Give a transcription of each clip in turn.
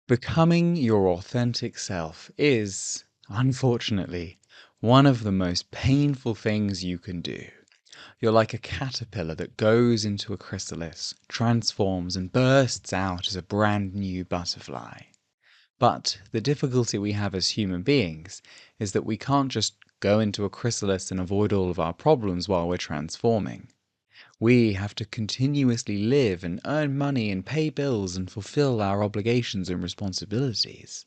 Becoming your authentic self is, unfortunately, one of the most painful things you can do. You're like a caterpillar that goes into a chrysalis, transforms, and bursts out as a brand new butterfly. But the difficulty we have as human beings is that we can't just go into a chrysalis and avoid all of our problems while we're transforming. We have to continuously live and earn money and pay bills and fulfill our obligations and responsibilities.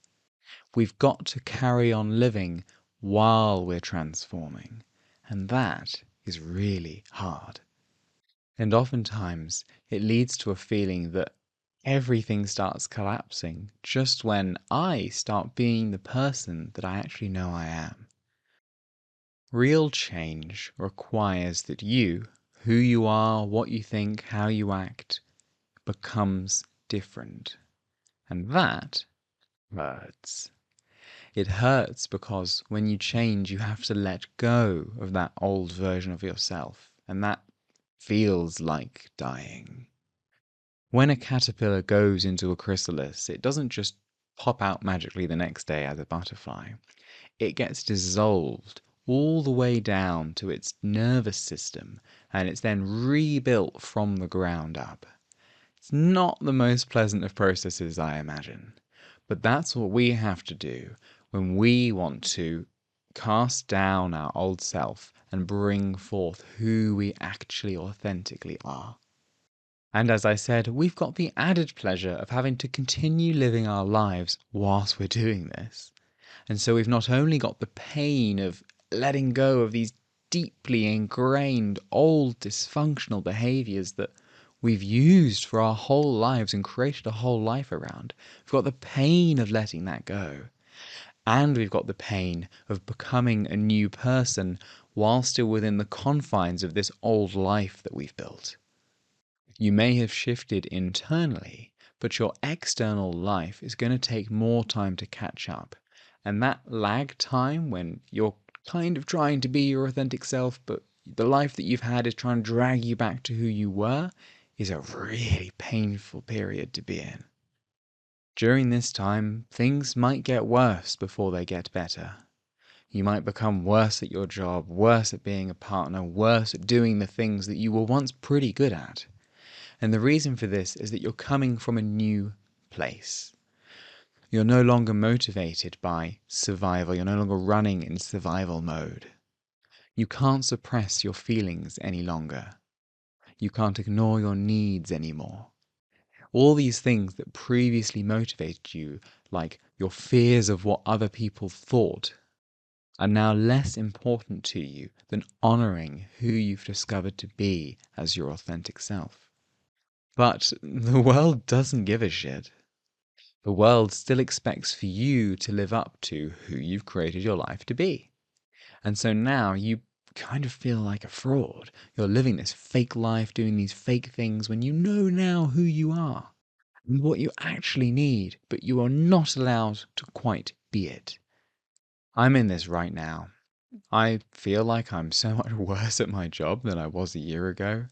We've got to carry on living while we're transforming, and that is really hard. And oftentimes, it leads to a feeling that everything starts collapsing just when I start being the person that I actually know I am. Real change requires that you, who you are, what you think, how you act, becomes different. And that hurts. It hurts because when you change, you have to let go of that old version of yourself, and that feels like dying. When a caterpillar goes into a chrysalis, it doesn't just pop out magically the next day as a butterfly. It gets dissolved all the way down to its nervous system, and it's then rebuilt from the ground up. It's not the most pleasant of processes, I imagine, but that's what we have to do when we want to cast down our old self and bring forth who we actually authentically are. And as I said, we've got the added pleasure of having to continue living our lives whilst we're doing this. And so we've not only got the pain of letting go of these deeply ingrained, old, dysfunctional behaviors that we've used for our whole lives and created a whole life around. We've got the pain of letting that go. And we've got the pain of becoming a new person while still within the confines of this old life that we've built. You may have shifted internally, but your external life is going to take more time to catch up. And that lag time when you're kind of trying to be your authentic self, but the life that you've had is trying to drag you back to who you were, is a really painful period to be in. During this time, things might get worse before they get better. You might become worse at your job, worse at being a partner, worse at doing the things that you were once pretty good at. And the reason for this is that you're coming from a new place. You're no longer motivated by survival. You're no longer running in survival mode. You can't suppress your feelings any longer. You can't ignore your needs anymore. All these things that previously motivated you, like your fears of what other people thought, are now less important to you than honoring who you've discovered to be as your authentic self. But the world doesn't give a shit. The world still expects for you to live up to who you've created your life to be. And so now you kind of feel like a fraud. You're living this fake life, doing these fake things when you know now who you are and what you actually need, but you are not allowed to quite be it. I'm in this right now. I feel like I'm so much worse at my job than I was a year ago.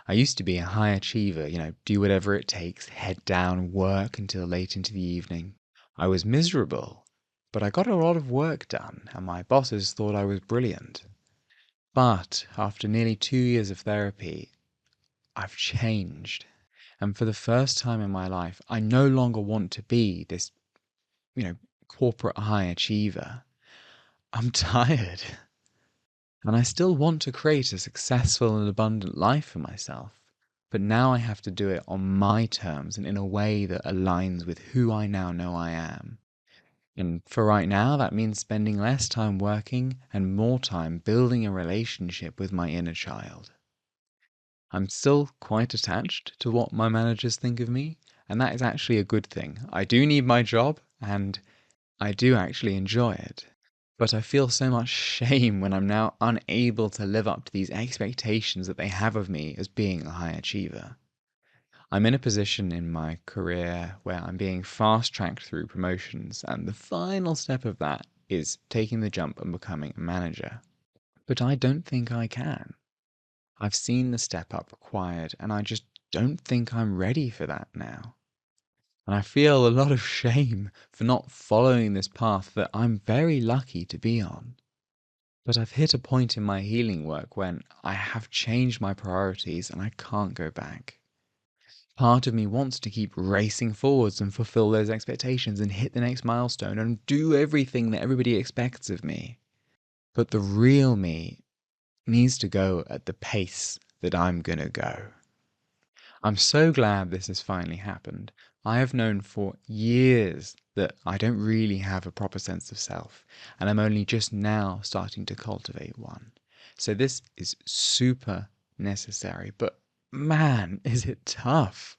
I used to be a high achiever, do whatever it takes, head down, work until late into the evening. I was miserable, but I got a lot of work done, and my bosses thought I was brilliant. But after nearly 2 years of therapy, I've changed. And for the first time in my life, I no longer want to be this, corporate high achiever. I'm tired. And I still want to create a successful and abundant life for myself. But now I have to do it on my terms and in a way that aligns with who I now know I am. And for right now, that means spending less time working and more time building a relationship with my inner child. I'm still quite attached to what my managers think of me, and that is actually a good thing. I do need my job, and I do actually enjoy it. But I feel so much shame when I'm now unable to live up to these expectations that they have of me as being a high achiever. I'm in a position in my career where I'm being fast-tracked through promotions, and the final step of that is taking the jump and becoming a manager. But I don't think I can. I've seen the step up required, and I just don't think I'm ready for that now. And I feel a lot of shame for not following this path that I'm very lucky to be on. But I've hit a point in my healing work when I have changed my priorities and I can't go back. Part of me wants to keep racing forwards and fulfill those expectations and hit the next milestone and do everything that everybody expects of me. But the real me needs to go at the pace that I'm gonna go. I'm so glad this has finally happened. I have known for years that I don't really have a proper sense of self, and I'm only just now starting to cultivate one. So this is super necessary, but man, is it tough.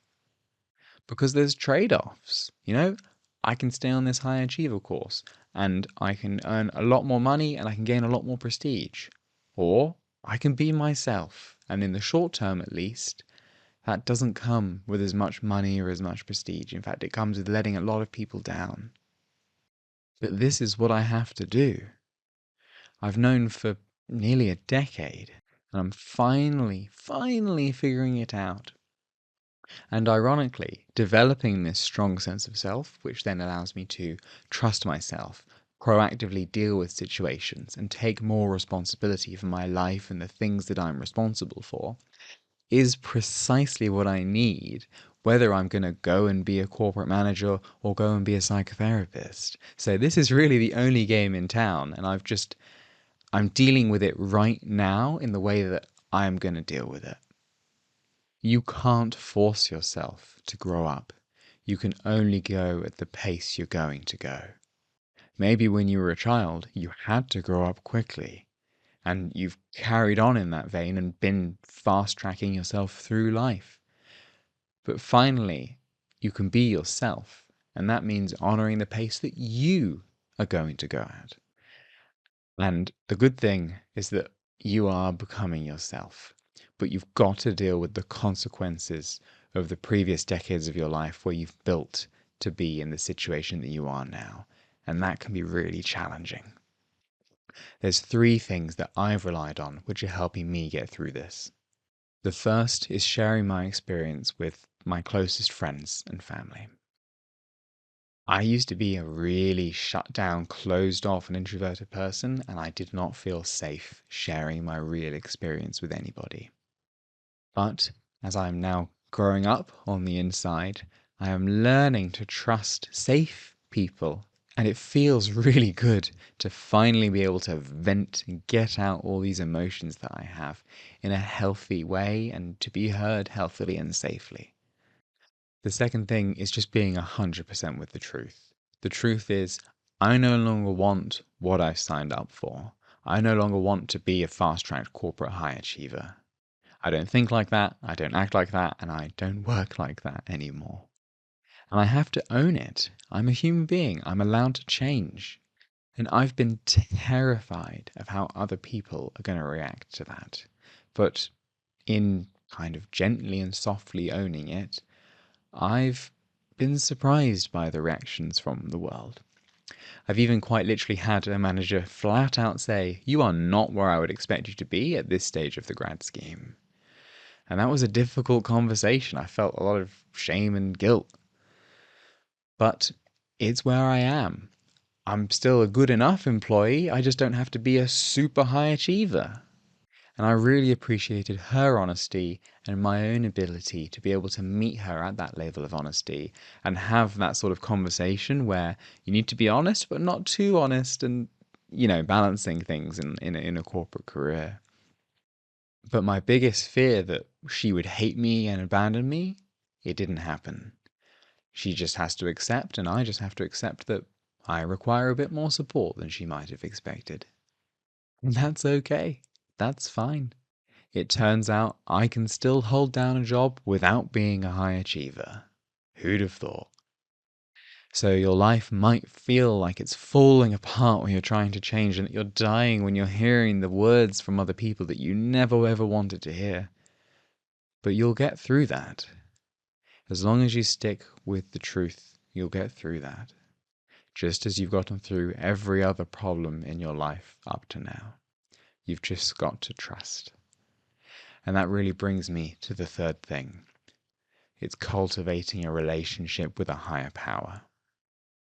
Because there's trade-offs, I can stay on this high achiever course, and I can earn a lot more money, and I can gain a lot more prestige. Or I can be myself, and in the short term at least, that doesn't come with as much money or as much prestige. In fact, it comes with letting a lot of people down. But this is what I have to do. I've known for nearly a decade, and I'm finally figuring it out. And ironically, developing this strong sense of self, which then allows me to trust myself, proactively deal with situations, and take more responsibility for my life and the things that I'm responsible for, is precisely what I need, whether I'm going to go and be a corporate manager or go and be a psychotherapist. So this is really the only game in town, and I'm dealing with it right now in the way that I'm going to deal with it. You can't force yourself to grow up. You can only go at the pace you're going to go. Maybe when you were a child, you had to grow up quickly. And you've carried on in that vein and been fast-tracking yourself through life. But finally, you can be yourself, and that means honoring the pace that you are going to go at. And the good thing is that you are becoming yourself, but you've got to deal with the consequences of the previous decades of your life where you've built to be in the situation that you are now, and that can be really challenging. There's 3 things that I've relied on which are helping me get through this. The first is sharing my experience with my closest friends and family. I used to be a really shut down, closed off and introverted person, and I did not feel safe sharing my real experience with anybody. But as I am now growing up on the inside, I am learning to trust safe people. And it feels really good to finally be able to vent and get out all these emotions that I have in a healthy way and to be heard healthily and safely. The second thing is just being 100% with the truth. The truth is, I no longer want what I've signed up for. I no longer want to be a fast-tracked corporate high achiever. I don't think like that, I don't act like that, and I don't work like that anymore. And I have to own it. I'm a human being. I'm allowed to change. And I've been terrified of how other people are going to react to that. But in kind of gently and softly owning it, I've been surprised by the reactions from the world. I've even quite literally had a manager flat out say, "You are not where I would expect you to be at this stage of the grad scheme." And that was a difficult conversation. I felt a lot of shame and guilt. But it's where I am. I'm still a good enough employee, I just don't have to be a super high achiever. And I really appreciated her honesty and my own ability to be able to meet her at that level of honesty and have that sort of conversation where you need to be honest, but not too honest and, balancing things in a corporate career. But my biggest fear that she would hate me and abandon me, it didn't happen. She just has to accept, and I just have to accept that I require a bit more support than she might have expected. And that's okay. That's fine. It turns out I can still hold down a job without being a high achiever. Who'd have thought? So your life might feel like it's falling apart when you're trying to change and that you're dying when you're hearing the words from other people that you never ever wanted to hear. But you'll get through that. As long as you stick with the truth, you'll get through that. Just as you've gotten through every other problem in your life up to now. You've just got to trust. And that really brings me to the third thing. it's cultivating a relationship with a higher power.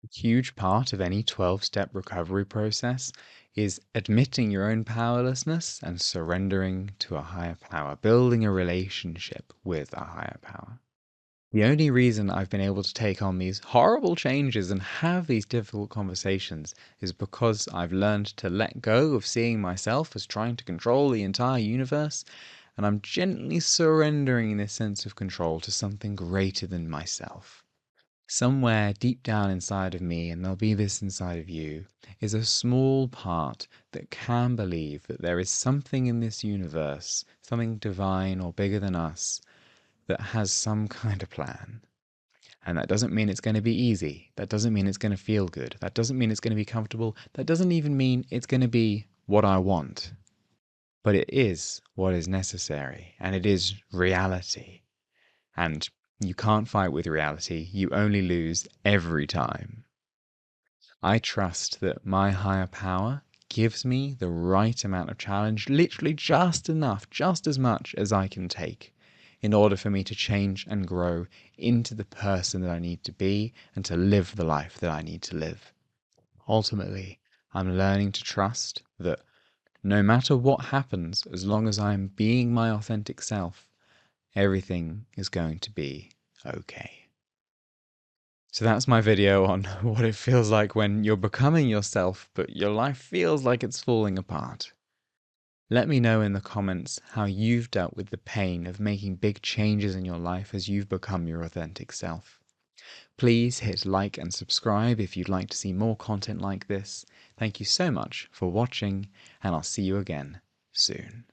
A huge part of any 12-step recovery process is admitting your own powerlessness and surrendering to a higher power, building a relationship with a higher power. The only reason I've been able to take on these horrible changes and have these difficult conversations is because I've learned to let go of seeing myself as trying to control the entire universe, and I'm gently surrendering this sense of control to something greater than myself. Somewhere deep down inside of me, and there'll be this inside of you, is a small part that can believe that there is something in this universe, something divine or bigger than us, that has some kind of plan. And that doesn't mean it's going to be easy. That doesn't mean it's going to feel good. That doesn't mean it's going to be comfortable. That doesn't even mean it's going to be what I want. But it is what is necessary, and it is reality. And you can't fight with reality. You only lose every time. I trust that my higher power gives me the right amount of challenge, literally just enough, just as much as I can take, in order for me to change and grow into the person that I need to be and to live the life that I need to live. Ultimately, I'm learning to trust that no matter what happens, as long as I'm being my authentic self, everything is going to be okay. So that's my video on what it feels like when you're becoming yourself, but your life feels like it's falling apart. Let me know in the comments how you've dealt with the pain of making big changes in your life as you've become your authentic self. Please hit like and subscribe if you'd like to see more content like this. Thank you so much for watching, and I'll see you again soon.